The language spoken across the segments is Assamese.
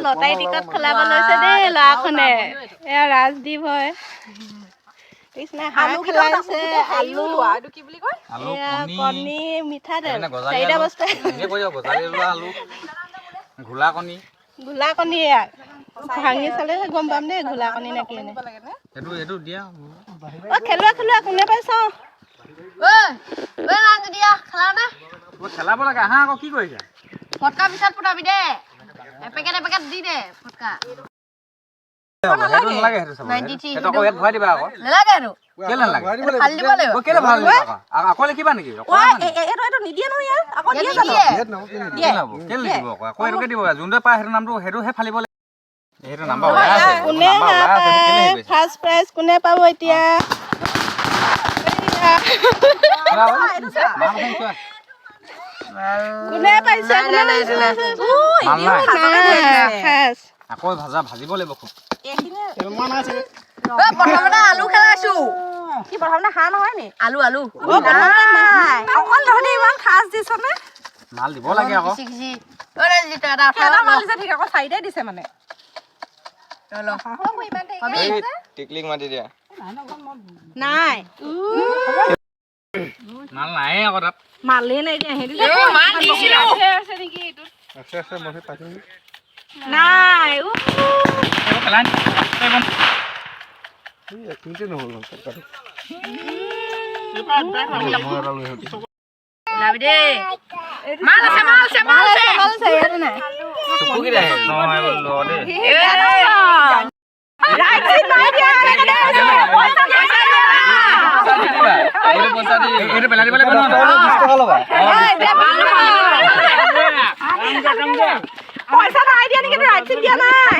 লটাৰী টিকট খোলাব লৈছে দেই ল'ৰাখনে এয়া ৰাজদীপ হয় কৃষ্ণ হাঁহ খেলাইছে আলু কণী মিঠাতেল চাৰিটা বস্তু ঘোলা কণী এয়া ভাঙি চালে গম পাম দেই ঘোলা কণী নে কি খেলুৱা কোনে পাইছ খেলাব লাগে আহা আকৌ কি কৰিছা ফটকা পিছত ফুটাবি দে এপেকেট দি দে ফটকা নালাগে সেইটো আকৌ ইয়াত ভৰাই দিবা আকৌ নালাগে আৰু কেলে নালাগে খালি দিব লাগিব কেলে ভাল নালাগে আকৌ লিখিবা নেকি এইটো নিদিয়ে নহয় ইয়াত আকৌ দিয়ে কেলে লিখিব আকৌ এইটোকে দিব যোনটোৱে পায় সেইটো নামটো সেইটোহে ফালিব লাগে সেইটো নাম্বাৰ কোনে ফাৰ্ষ্ট প্ৰাইজ কোনে পাব এতিয়া কোনে পাইছে আকৌ ভাজিব লাগিব খুব প্ৰথমতে আলু খেলাইছো কি প্ৰথমতে হাঁহ নহয় নি আলু অকল তহঁতে ইমান খাজ দিছ নে মাল দিব লাগে আকৌ ঠিক আকৌ চাৰিটাই দিছে মানে টিকলিক মাতি দিয়া নাই মাল নাই আকৌ তাত মালেই নাই দিয়া হেৰি আছে নেকি আছে মই পাতিম নাই খেলাই ওলাবি দেই মাল আছে নাই পেলাই দিব লাগিব পইচা নাই দিয়া নেকি ৰাইট চিট দিয়া নাই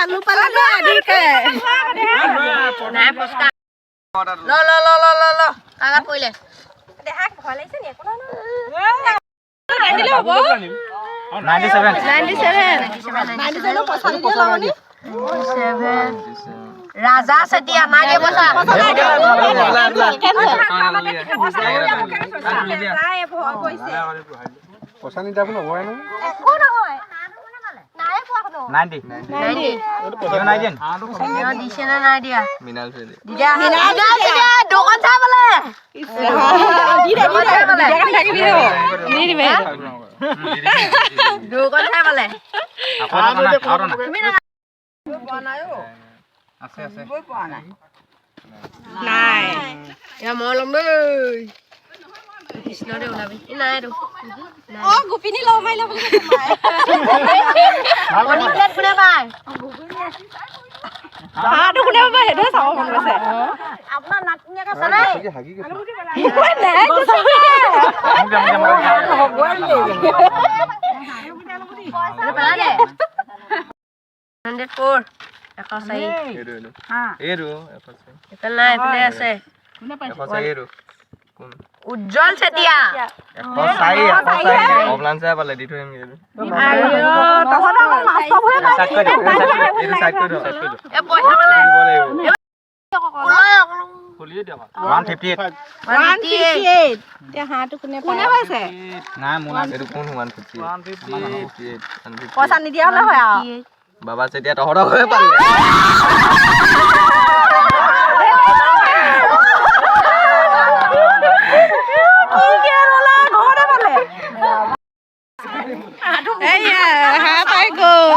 আলু পালা আদিকে নাই ফটকা ল কাগজ পৰিলে দেহাক ভয় লাগিছে নি একো নহয় 97 ৰাজা চেতিয়া নাই দিয়ে পইচা পইচা নিদিয়া বোলে হয় নহয় একো নহয় নাই পোৱা কোনো 90 নাই দিয়া দিছে না নাই দিয়া মিনাল দোকান চাই বোলে দোকান চাই বোলে নাই মই ল'ম দেই কৃষ্ণ দে ওলাবি নাই গোপিনী লগ মাৰিলে বুলি কোনে পায় হাঁহটো কোনে পাব সেইটোৱে চাব মন গৈছে আপোনাৰ নাতিনীয়েকে চালে পেলাই দে 104 উজ্জ্বল চেতিয়া হাঁহটো কোনে পাইছে পইচা নিদিয়া হলে হয় আৰু বাবা চেতিয়া তহঁতক হৈ পালে হাঁহ পাই গ'ল